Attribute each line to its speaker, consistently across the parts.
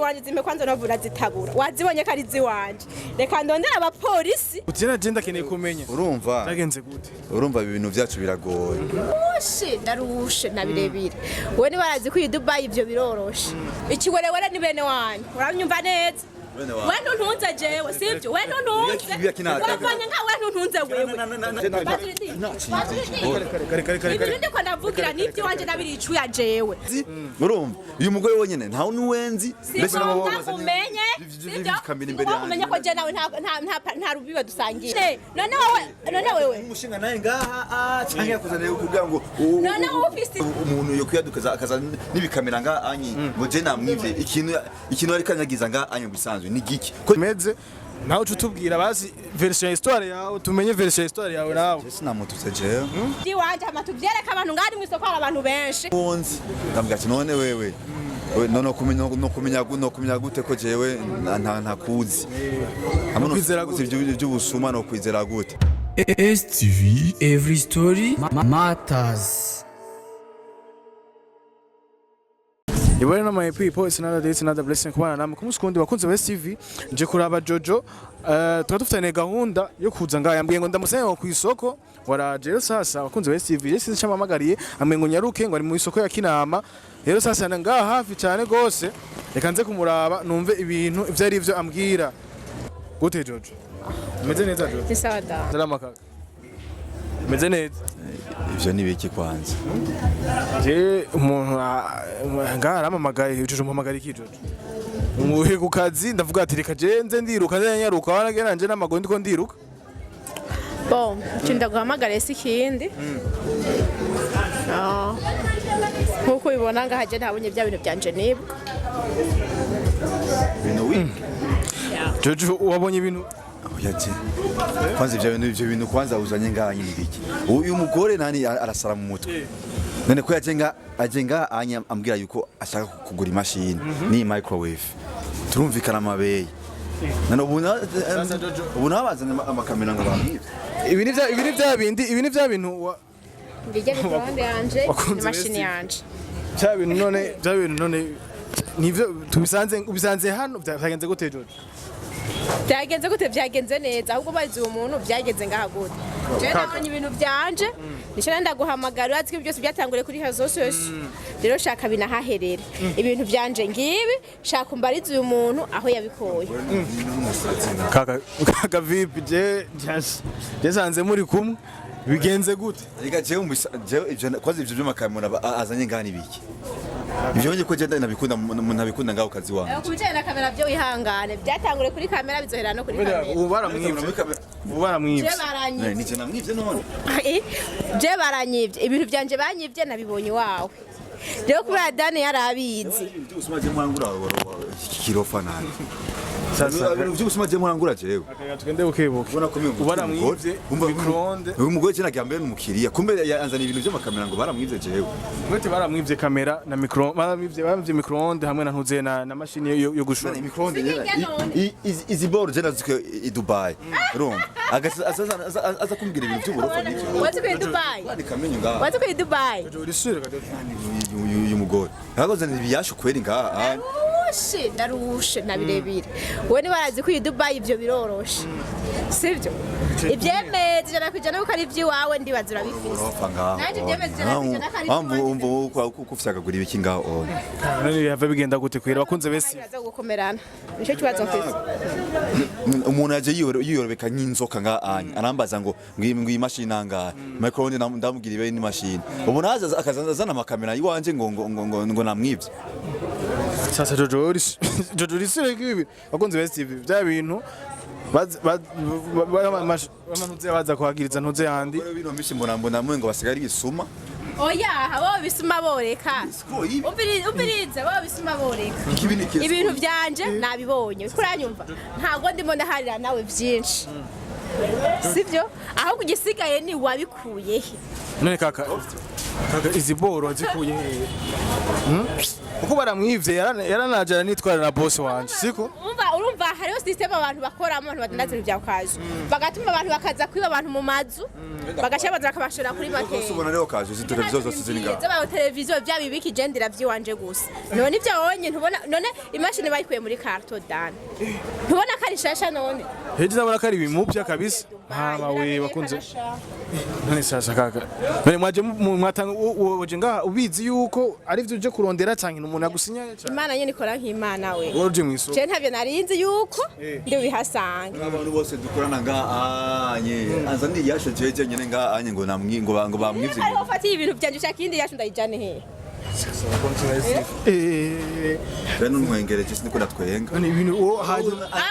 Speaker 1: ziwanje zime kwanza navura zitabura wazibonye ko ari ziwanje reka ndondera abapolisi
Speaker 2: utina agenda keneye kumenya
Speaker 3: urumva
Speaker 2: tagenze gute
Speaker 3: urumva ibintu byacu biragoye
Speaker 1: ndarushe nabirebire we ni barazi ko i Dubai ivyo biroroshe ikiwerewere ni bene wanyu uranyumva neza we ntuntunze jewe sivyo we ntuntunze wafanya nka we ntuntunze wewe ndiko ndavugira nivyo wanje nabiricuya jewe
Speaker 3: urumva uyu mugore wonyene ntawe nuwenzi
Speaker 1: mbese nabo bamumenye sivyo umenye ko je nawe nta rubibe dusangiye none wewe
Speaker 3: umushinga naye ngaha cyangwa yakuzaniye kugira ngo
Speaker 1: none ufise
Speaker 3: umuntu yo kuyadukaza akaza nibikamera ngaha anyi ngo je namwivye ikintu ari kanyagiza ngaha anyi bisanzwe ni giki
Speaker 2: meze nawe utubwira basi version ya histoire yawe tumenye version ya histoire yawe nawe
Speaker 3: sinamututse jewe
Speaker 1: ndi wanje amatuvyereka abantu ngari mu isoko abantu benshi
Speaker 3: bonzi ndambwira ati none wewe no kumenya gute ko jewe ntakuzi hamwe
Speaker 2: kwizera gute
Speaker 3: by'ubusuma no kwizera gute
Speaker 4: STV every story matters.
Speaker 2: Ibone na my people, it's another day, it's another blessing kubana namwe kumusikundi bakunze ba STV nje kuraba Jojo turatufitanye gahunda yo kuza ngaya yambwiye ngo ndamusenge ku isoko waraje rero sasa bakunze ba STV yesi cyamamagariye amwe ngo nyaruke ngo ari mu isoko ya Kinama rero sasa ngaha hafi cyane gose reka nze kumuraba numve ibintu ivyo ari ivyo ambwira gute Jojo meze neza Jojo
Speaker 1: ni sawa da
Speaker 2: salama kaka meze neza
Speaker 3: ivyo ni biki kwanza
Speaker 2: je umuntu ngaha aramamagaye Jojo mpamagara iki Jojo umuhe ku kazi ndavuga ati reka je nze ndiruka nyanyaruka wanagera nje n'amago ndiko ndiruka
Speaker 1: bon cinda guhamagara ese ikindi nkuko ubibona ngaha je ntabonye bya bintu byanje nibwo
Speaker 3: bino wi
Speaker 2: Jojo wabonye ibintu
Speaker 3: yaje kwanza ivyo bintu kwanza uzanye ngaha nyine biki uyu mugore nani arasara mu mutwe none ko ajenga anya ambwira yuko ashaka kugura imashini ni microwave turumvikana amabeye none ubu nabazanye amakamera ngo bamwire
Speaker 2: ibi ni bya bintu
Speaker 1: ngije bitonde yanje imashini yanje
Speaker 2: bya bintu none nivyo ubisanze hano byagenze gute Jojo
Speaker 1: byagenze gute byagenze neza ahubwo bazi umuntu byagenze ngaha gute je nabonye ibintu byanje nisho ndaguhamagara aziko byose byatangure kuri hazo sose rero shaka binahaherere ibintu byanje ngibi shaka umbarize uyu muntu aho yabikoye
Speaker 2: kaka vipi je sanze muri kumwe bigenze gute
Speaker 3: reka je ivyo kwazi ivyo by'amakamera azanye ngani biki ivyo nje ko je nabikunda ntabikunda ngaho kazi wangu
Speaker 1: kubijanye na kamera byo wihangane byatangure kuri kamera bizohera no kuri kamera
Speaker 2: ubu baramwivye
Speaker 3: nije namwivye none
Speaker 1: je baranyivye ibintu byanje banyivye nabibonye wawe rero kubera Dani yarabizi
Speaker 3: by'ubusuma je mwangura kirofa nani sasa by'ubusuma je mwangura jewe
Speaker 2: tugende bukebuke baramwivye microonde
Speaker 3: uyu mugore cyane agambe n'umukiriya kumbe yanzana ibintu by'amakamera ngo baramwivye jewe
Speaker 2: mwete baramwivye kamera na micro baramwivye microonde hamwe na ntuze na machine yo gushona
Speaker 3: microonde izi boro je nazuke i Dubai urumva aza kumbwira ibintu by'uburofa n'ibyo
Speaker 1: wazi ku Dubai wazi ku Dubai
Speaker 3: uyu mugore yagozana ibiyasho kweri ngaha
Speaker 1: ndarushe nabirebire we ni barazi ko i Dubai ivyo biroroshe sivyo ivyemeze jana kujana ko ari vyiwawe ndibaza urabifise naje ivyemeze jana kujana ko ari
Speaker 3: ambo kufyagagura ibiki ngaho
Speaker 2: none yava bigenda gute kwera bakunze bese
Speaker 1: baza gukomerana nico kibazo mfise
Speaker 3: umuntu aje yiyorobeka nk'inzoka ngaha arambaza ngo imashini angahe microphone ndamubwira ibe ni mashini ubu naza akazana amakamera yiwanje ngo namwivye
Speaker 2: sasa Jojo risire kibi bakunze bese TV bya bintu bamanutse baza kuhagiriza ntuze handi
Speaker 3: bino mishi mbona mwe ngo basigara Igisuma
Speaker 1: oya abo bisuma boreka ubiriza abo bisuma boreka ibintu byanje nabibonye kuranyumva ntago ndimo ndaharira nawe byinshi sivyo aho kugisigaye ni wabikuye he
Speaker 2: none kaka izi boro azikuye he uko baramwivye yaranajana nitwara na boss wanje siko
Speaker 1: urumva hariho system abantu bakoramo abantu badandaza ibintu bya kaje bagatuma abantu bakaza kwiba abantu mu mazu bagashya baza bakabashora kuri make
Speaker 3: Bose ubona rero kaje izi televiziyo zose ziri ngaha
Speaker 1: zaba televiziyo byabibiki gendera byiwanje gusa none ibyo wonye ntubona none imashini bayikuye muri karto dan ntubona ko ari shasha none
Speaker 2: heje zabona ko ari ibimupya kabisa mama we bakunze none sasa kaka none mwaje mwatanga woje ngaha ubizi yuko ari byo uje kurondera cyangwa umuntu yagusinyaye cyane
Speaker 1: Imana nyine ikora nk'Imana we
Speaker 2: woje mu isoko
Speaker 1: je ntavyo narinzi yuko ndi bihasanga
Speaker 3: abantu bose dukorana ngaha anza ndi yasho jeje nyene ngaha ngo namwingo ngo bamwivye
Speaker 1: ariko fatiye ibintu byanje cyakindi yacu ndayijane he
Speaker 3: rero ntwengereje siniko natwenga
Speaker 2: none ibintu haje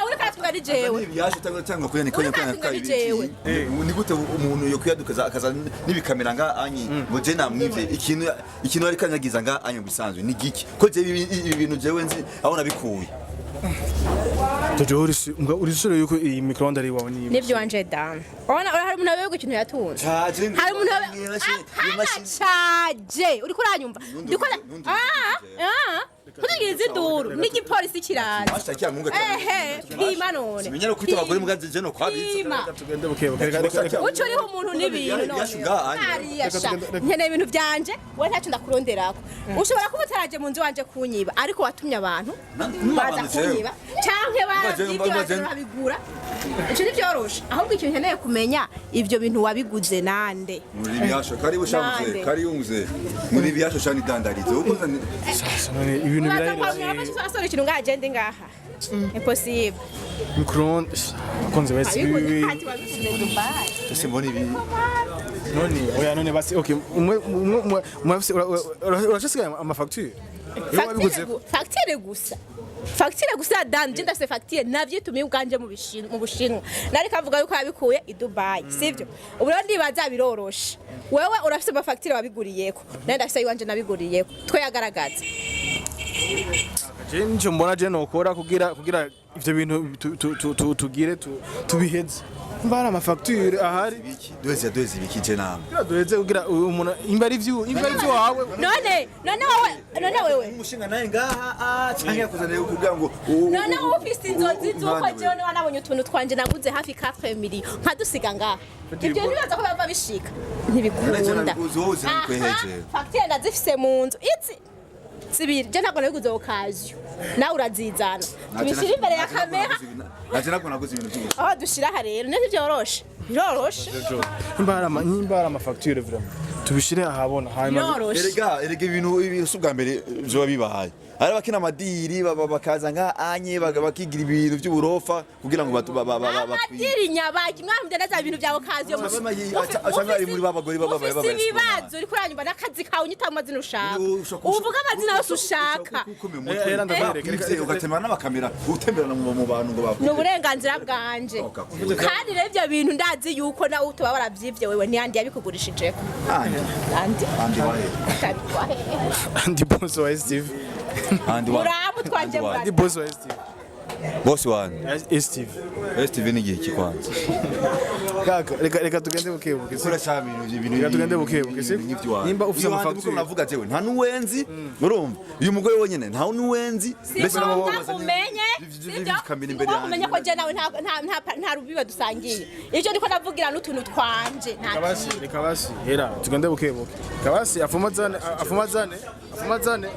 Speaker 1: uri katwa ni jewe
Speaker 3: yasho cyangwa kuyani konya
Speaker 1: jewe.
Speaker 3: ni gute umuntu yo kuyadukaza akaza nibikamera ngaha anyi ngo je namwivye ikintu ari kanyagiza ngaha anyi bisanzwe ni giki ko je ibintu jewe nzi aho nabikuye
Speaker 2: Jojo uri sure yuko iyi microonde ari wawe ni
Speaker 1: nibyo wanje dan ona hari umuntu wewe ikintu yatunze hari umuntu chaje uri kuranyumva ndikora kutigiriza induru n'igipolisi kiraza
Speaker 3: ashakira mungu
Speaker 1: bima none
Speaker 3: simenyera kwita abagore mugaze je no kwabiza
Speaker 2: tugende buke
Speaker 1: uco uriho umuntu n'ibintu none nkene ibintu byanje we ntacyo ndakuronderako ushobora kuba utaraje mu nzu wanje kunyiba ariko watumye abantu baza kunyiba canke babigura ico ni byoroshe ahubwo ikintu nkeneye kumenya ivyo bintu wabiguze nande
Speaker 3: muri byasho kari bushavuze kari yunguze muri byasho shani dandarize uko
Speaker 2: sasa none ibintu birahera
Speaker 1: asore ikintu ngaha agende ngaha impossible
Speaker 2: microonde bakunze basi ibi
Speaker 3: ese mbona ibi
Speaker 2: none oya none basi okay urashasigaye amafacture
Speaker 1: Facture gusa dan je ndase facture navyitumye ubwanje mu Bushinwa nari kavuga yuko yabikuye i Dubai sivyo ubu rero ndibaza biroroshe wewe urafise ama facture wabiguriyeko nari ndafise iwanje nabiguriyeko twe yagaragaza
Speaker 2: je nje mbona je nokora kugira ivyo bintu tugire tubiheze mbara amafacture ahari
Speaker 3: doze ibiki je namwe
Speaker 2: doze kugira umuntu imbari ivyo wawe
Speaker 1: none wewe
Speaker 3: umushinga naye ngaha cyangwa kuzana kugira ngo
Speaker 1: none ufise inzozi zuko jewe nabonye utuntu twanje naguze hafi 4 million nkadusiga ngaha ibyo nibaza ko bava bishika ntibikunda facture ndazifise mu nzu itsi sibiri je ntabwo nabiguze okazio nawe urazizana tubishira imbere ya kamera
Speaker 3: naje nako naguze ibintu byinshi
Speaker 1: aho dushira ha rero nivyo byoroshe biroroshe
Speaker 2: imbara amafacture vraiment tubishire ahabona hanyuma
Speaker 3: erega ibintu subwa mbere byo bibahaye ari bakina amadiri bakaza nga anye bakigira ibintu by'uburofa kugira ngo
Speaker 1: amadiri nyabaki mwamde naza ibintu byawe kazi yo
Speaker 3: ashanga ari muri babagore
Speaker 1: ibibazo uri kuranyumva nakazi kawe unyita amazina ushaka uvuga amazina yose ushaka
Speaker 3: ugatemana n'amakamera utemberana mu bantu ngo bavuge
Speaker 1: n'uburenganzira bwanje kandi rero ibyo bintu ndazi yuko na utuba baravyivye wewe ni andi yabikugurishije
Speaker 2: andi boss wa Steve
Speaker 1: muramu twanje
Speaker 2: andi boss wa Steve
Speaker 3: boss wan Steve ni gihe kikwanza
Speaker 2: kaka reka tugende bukebuke
Speaker 3: kora cyane ibintu
Speaker 2: reka tugende bukebuke nimba ufite amafacture
Speaker 3: navuga jewe nta nuwenzi urumva uyu mugore wonyene nta nuwenzi
Speaker 1: mbese nabo bamumenye umenye ko je nawe nta rubiba dusangiye ivyo ndiko navugira n'utuntu twanje
Speaker 2: reka basi hera tugende bukebuke kabasi afumazane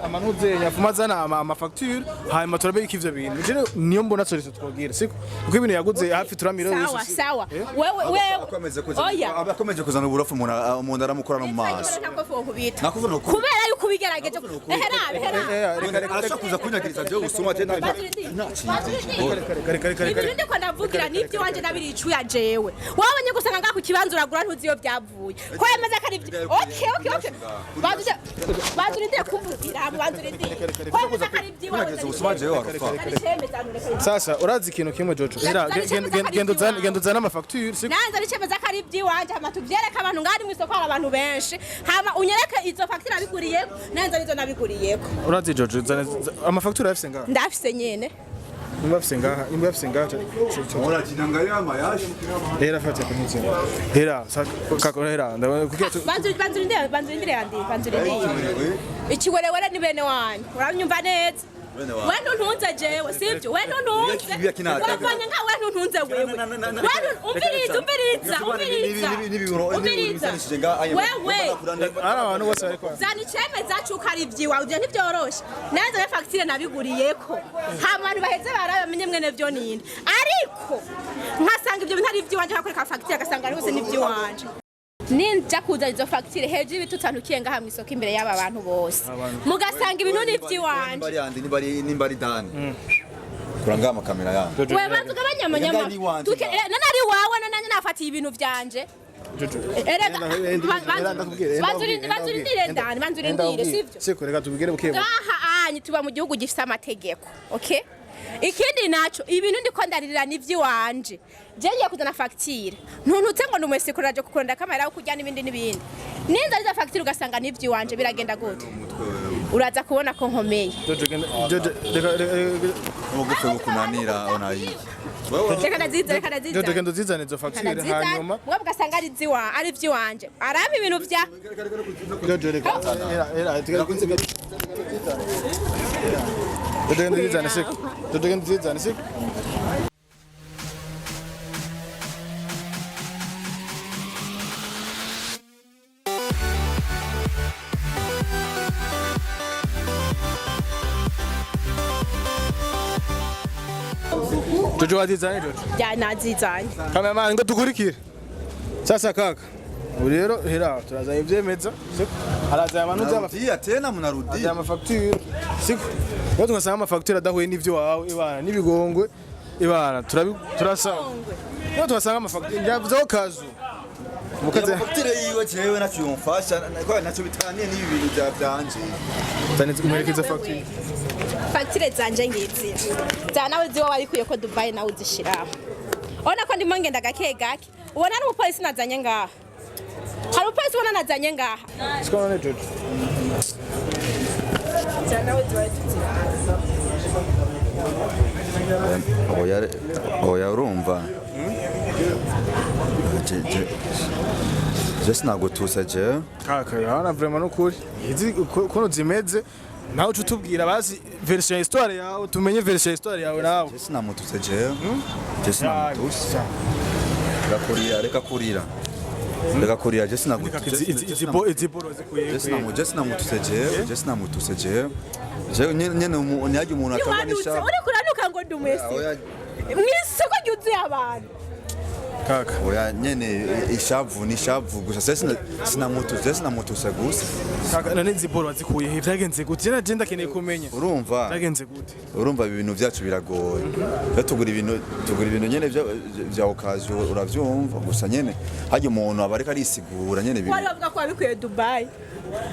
Speaker 2: amanuzenya afumazana amafacture hanyuma turabe ikivyo bintu je niyo mbona tsori twogira siko kuko ibintu yaguze hafi turamiro yose
Speaker 1: sawa wewe
Speaker 3: abakomeje kuzana uburofu umuntu aramukorana mu maso
Speaker 1: kubera yuko ubigerageje
Speaker 3: arashakuza kunyagiriza je usuma je
Speaker 1: ibintu ko navugira n'ibyo wanje nabiricuya jewe wabonye gusanga ngaho kibanza uragura ntuzi iyo byavuye ko yemeza ko ari okay bazurinde kumvira bazurinde ko yemeza ko ari
Speaker 3: kunyagiriza usuma je warafa
Speaker 2: sasa urazi ikintu kimwe Jojo gendo zana amafacture siko
Speaker 1: nanza ricemeza ko ari iby'iwanje hama tuvyereka abantu ngari mu isoko hari abantu benshi hama unyereke izo facture nabiguriyeko nanza nizo nabiguriyeko
Speaker 2: urazi Jojo amafacture yafise ngaha
Speaker 1: ndafise nyene
Speaker 2: imba afise ngaha
Speaker 3: ora kinangalia mayashi
Speaker 2: hera fata kunitse hera kako hera kukia
Speaker 1: banzurinde ikiwerewere ni bene wanyu uranyumva neza we ntuntunze jewe sivyo we ntuntunze wafanya nka we ntuntunze wewe umviriza wewe
Speaker 2: ari abantu bose bari kwa
Speaker 1: zani cemeza cuko ari ivyiwawe ivyo ntivyoroshe neza ya facture nabiguriyeko abantu baheze barabamenye mwene vyo ninde ariko nkasanga ivyo bintu ari ivyiwanje hakoreka facture agasanga ari bose n'ivyiwanje ninja kuza izo facture hejuru ibitutantukiye ngaha mu isoko imbere y'aba bantu bose mugasanga ibintu n'ivyiwanje
Speaker 3: nimbari dani kuranga amakamera yangu
Speaker 1: wewe bantu gabanyamanyama nari wawe nanye nafatiye ibintu vyanje banzurindire sivyo
Speaker 2: siko reka tubigere bukebo
Speaker 1: aha anyi tuba mu gihugu gifite amategeko okay ikindi naco ibintu ndiko ndaririra n'ivyiwanje je ngiye kuzana facture ntuntutse ngo numwese kuraje kukonda kamera kujya n'ibindi ninza riza facture ugasanga n'ivyiwanje biragenda gute uraza kubona ko nkomeye
Speaker 3: umugufe gukunanira onayi
Speaker 1: reka
Speaker 2: ndazizana izo facture hanyuma
Speaker 1: mwe ugasanga ari ziwa ari vyiwanje araba ibintu vya
Speaker 2: ndazizana siko Jojo wazizanye Jojo
Speaker 1: ya nazizanye
Speaker 2: Kameraman ngo tukurikire sasa kaka rero hera turazanye ivyemeza siko araza abantu
Speaker 3: z'amafiya tena munarudia
Speaker 2: amafacture siko ngo tungasanga amafacture adahuye n'ivyo wawe ibana n'ibigongwe ibana turasa ngo tungasanga amafacture njavyo kazu mukaze
Speaker 3: facture yiwe jewe nacu yumfasha ko nacu bitaniye n'ibintu byanje
Speaker 2: tani kumwerekeza
Speaker 1: facture zanje ngizi nawe ziwo warikuye ko Dubai nawe uzishiraho ona ko ndimo ngenda gake ubona n'umupolisi nazanye ngaha hari umupolisi ubona nazanye ngaha
Speaker 2: siko none Jojo
Speaker 1: nawe ziwo
Speaker 3: oya urumva je sinagutusa je
Speaker 2: kaka yana vraiment nukuri izi kono zimeze nawe utubwira bazi version histoire yawe tumenye version histoire yawe nawe
Speaker 3: je sinamutuse je sinamutuse reka kurira je sinagutuse
Speaker 2: izi boro zikuye
Speaker 3: je sinamutuse je nyene umuntu umuntu akaganisha
Speaker 1: uri kuranuka ngo ndumwese mwisoko ryuzuye abantu
Speaker 2: kaka
Speaker 3: oya nyene ishavu gusa sinamutuse gusa
Speaker 2: kaka none ziboro wazikuye he vyagenze gute je nagenda keneye kumenya
Speaker 3: urumva
Speaker 2: vyagenze gute
Speaker 3: urumva ibintu vyacu biragoye tugura ibintu nyene vya occasion uravyumva gusa nyene haje umuntu abareka arisigura nyene
Speaker 1: wari bavuga ko wabikuye Dubai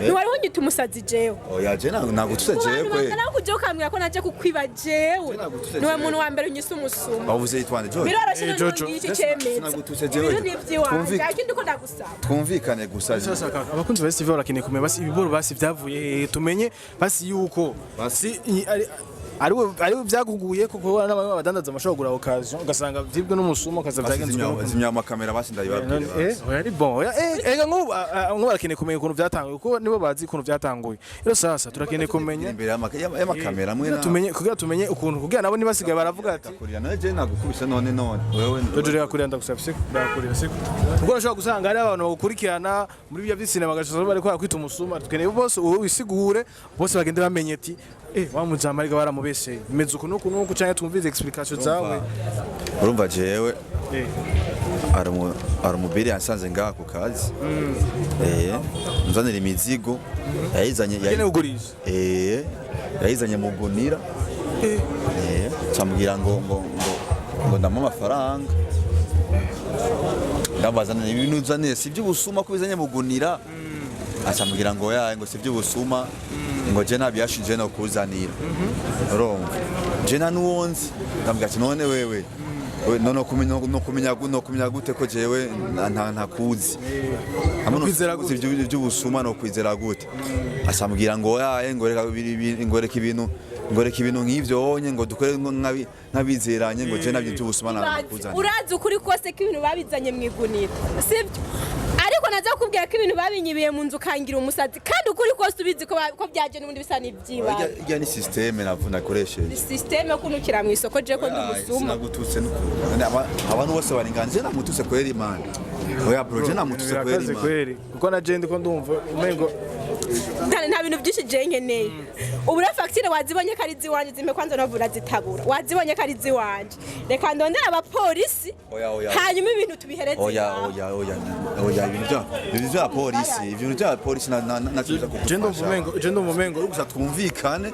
Speaker 1: Niwari unyita umusazi jewe.
Speaker 3: Oya je nagutuse jewe kwe.
Speaker 1: Nawe kujya ukambwira ko naje kukwiba jewe. Niwe muntu wa mbere unyise umusuma.
Speaker 3: Bavuze yitwande Jojo.
Speaker 1: Biroroshe Jojo.
Speaker 3: Sinagutuse jewe.
Speaker 1: Ikindi ko ndagusaba.
Speaker 3: Twumvikane gusa.
Speaker 2: Sasa abakunzi ba TV barakeneye kumenya basi ibiboro basi vyavuye tumenye basi yuko basi ari byaguguye kuko n'abamwe badandaza amashogura occasion ugasanga vyibwe n'umusuma kaza vyagenze
Speaker 3: zimya kamera basi ndayibabwira
Speaker 2: ari bon ega ngo barakeneye kumenya ukuntu vyatanguye kuko nibo bazi ukuntu vyatanguye rero sasa turakeneye kumenya
Speaker 3: imbere y'amakamera mwe
Speaker 2: kugira tumenye ukuntu kugira nabo nibasigaye baravuga ati
Speaker 3: kurira naje nagukubise none wewe
Speaker 2: Jojo reka kurira ndagusabye ndakurira siko ubwo urashobora gusanga ari abantu bagukurikirana muri bya by'sinema gashozo bari kwita umusuma tukeneye bose uwo wisigure bose bagende bamenye ati wamujama ariko baramubeshe imeze uko nuko cyane twumvize explication zawe
Speaker 3: urumva jewe aramubiri yansanze ngaha ku kazi nzanira imizigo yayizanye yayizanye mu gunira cyambwira ngo ndamo amafaranga ndabazana ibintu nzaniye si by'ubusuma ko bizanye mu gunira acambwira ngo ngo si by'ubusuma ngo je nabyashije no kuzanira urumva je nanuwonzi ndambwira ati none wewe no kumenya gute ko jewe ntakuzi hamwe by'ubusuma no kwizera gute acambwira ngo ngoreka ibintu nk'ivyo onye ngo dukore nk'abizeranye ngo je nabyo by'ubusuma nakuzanira
Speaker 1: urazi ukuri kose ko ibintu babizanye mu igunira sibyo ariko naza kubwira ko ibintu babinyibiye mu nzu kangira umusazi kandi ukuri kose ubizi ko byaje n'ubundi bisa n'ibyiba
Speaker 3: ya ni systeme nakoresheje
Speaker 1: systeme kunukira mu isoko je ko ndubusuma
Speaker 3: sinagututse abantu bose baringanije namututse kweri man oya projet namututse kweri
Speaker 2: kuko na je ndiko ndumva umengo
Speaker 1: nta bintu byinshi je nkeneye ubu rero facture wazibonye ko ari ziwanje zimpe kwanza navura zitabura wazibonye ko ari ziwanje reka ndondera abapolisi hanyuma ibintu tubihereze
Speaker 3: oya ibintu bya polisi nacuza ko
Speaker 2: je ndumva umengo
Speaker 3: gusa twumvikane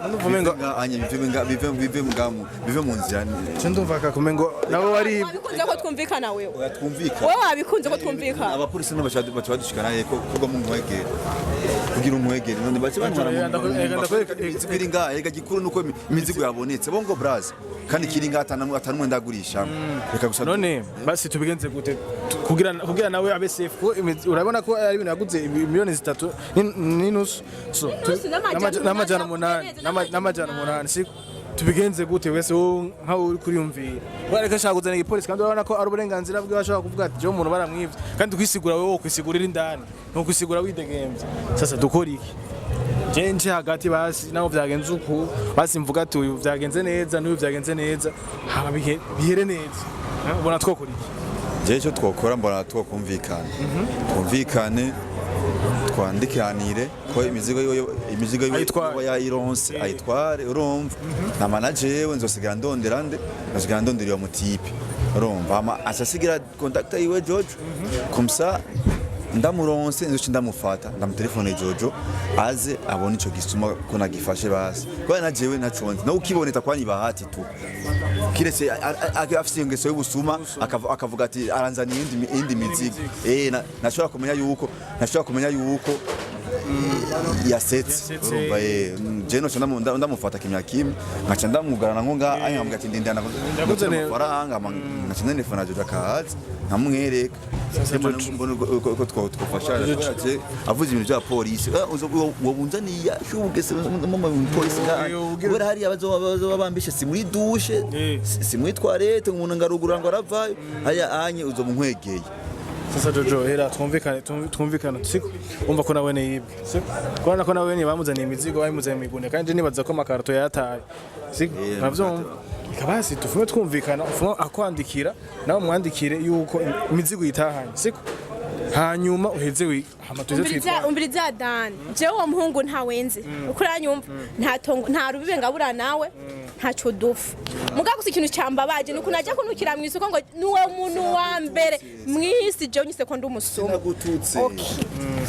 Speaker 3: bive mu nzira
Speaker 2: je ndumva kakumengo nabo bari
Speaker 1: bikunze ko twumvikana wewe
Speaker 3: twumvikana
Speaker 1: wowe wabikunze ko twumvikana
Speaker 3: abapolisi badushikana yeko kuko mu mwegere kugira umwegere none bace biri ngaha ega gikuru nuko imizigo yabonetse bongo braza kandi kiri ngaha atanumwe ndagurisha reka gusa
Speaker 2: none basi tubigenze gute kugira nawe abe safe ko urabona ko ari ibintu yaguze miliyoni 3 n'inus so n'amajana 8 si tubigenze gute wese nka uri kuriyumvira bareka shaka kuzana igipolisi kandi urabona ko ari uburenganzira bwe bashaka kuvuga ati je umuntu baramwivye kandi kwisigura wewe kwisigurira indani no kwisigura widegemvye sasa dukora iki jenje hagati basi naho vyagenze uku basi mvuga ati uyu vyagenze neza n'uyu vyagenze neza haba bihere neza ubona twokora iki
Speaker 3: je cyo twokora mbona twokumvikana twumvikane twandikiranire ko imizigo yayironse ayitware urumva na manager we nzosigara ndondera iyo mutipe urumva ama asasigira contact yiwe Jojo kumsa ndamuronse nzo ndamufata ndamutelefone Jojo aze abone ico gisuma ko nagifashe basi kwa na jewe naconze no ukiboneta kwani bahati tu kirese afise ingeso y'ubusuma akavuga ati aranzaniye indi mizigo nashobora kumenya yuko yasetse urumva je no ndamufata kimya kimwe ngaca ndamugarana ngo nga anyambwa ati ndindana faranga ngaca ndefona Jojo akahaza nkamwereka ko twofasha avuze ibintu bya polisi wabunzaniye shubugese mu polisi kubera hari abazo bambishe si muri douche si muri toilette umuntu ngarugura ngo aravayo haya anye uzo munkwegeye
Speaker 2: sasa Jojo hera twumvikana siko umva ko nawe yibwe siko kubona ko nawe bamuzaniye imizigo bamuzaniye migune kandi nibaza ko amakarto yataye siko navyo ikabasi tufume twumvikana ufume akwandikira nawe mwandikire yuko imizigo yitahanye siko hanyuma uheze
Speaker 1: umbiriza dani je uwo muhungu ntawenze ukuranyumva nta rubibe ngabura nawe ntaco dufu mugagusa ikintu cyambabaje nuko najya kunukira mu isoko ngo nuwe muntu wa mbere mwisi je unyise ko ndi umusuma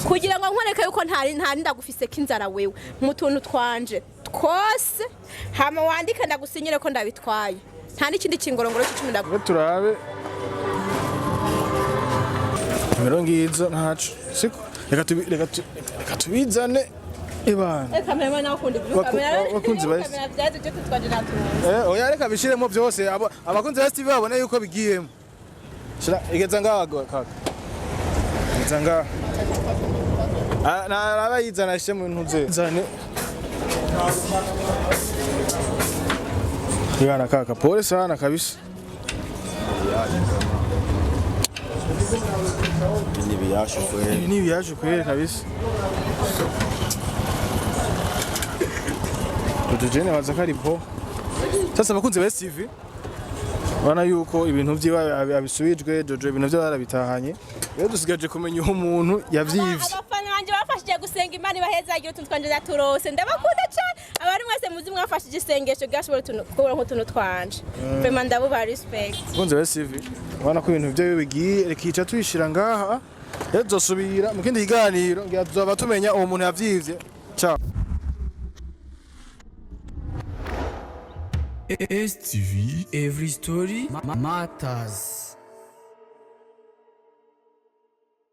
Speaker 1: kugira ngo nkwereke yuko nta ndagufise kinzara wewe mu tuntu twanje twose hama wandika ndagusinyire ko ndabitwaye nta n'ikindi kingorongoro cy'icumi ndaguha
Speaker 2: turabe mirongizo ntacu siko reka tubizane ibana
Speaker 1: kamera nawe kundi
Speaker 2: bakunzi base
Speaker 1: kamera byaje cyo tutwaje natuze
Speaker 2: oya reka bishiremo byose abakunzi ba TV babone yuko bigiyemo shira igeza ngaho kaka igeza ngaho nabayizana ishe mu ntuze zane ibana kaka polisi hana kabisa ni biyashe kweli kabisa Jojene waza karipo sasa bakunze ba TV bana yuko ibintu byiba abisubijwe Jojo ibintu byo barabitahanye rero dusigaje kumenya umuntu yavyivye
Speaker 1: abafana banje bafashije gusenga Imana bahezagiye utuntu twanje daturose ndabakunda cyane abari mwese muzi mwafashije isengesho gashobora kubura nk'utuntu twanje vraiment ndabuba respect
Speaker 2: bakunze ba TV bana ko ibintu byo bigiye rekica twishira ngaha rero dosubira mu kindi kiganiro ngiye tuzaba tumenya uwo muntu yavyivye ciao
Speaker 4: STV, every story matters.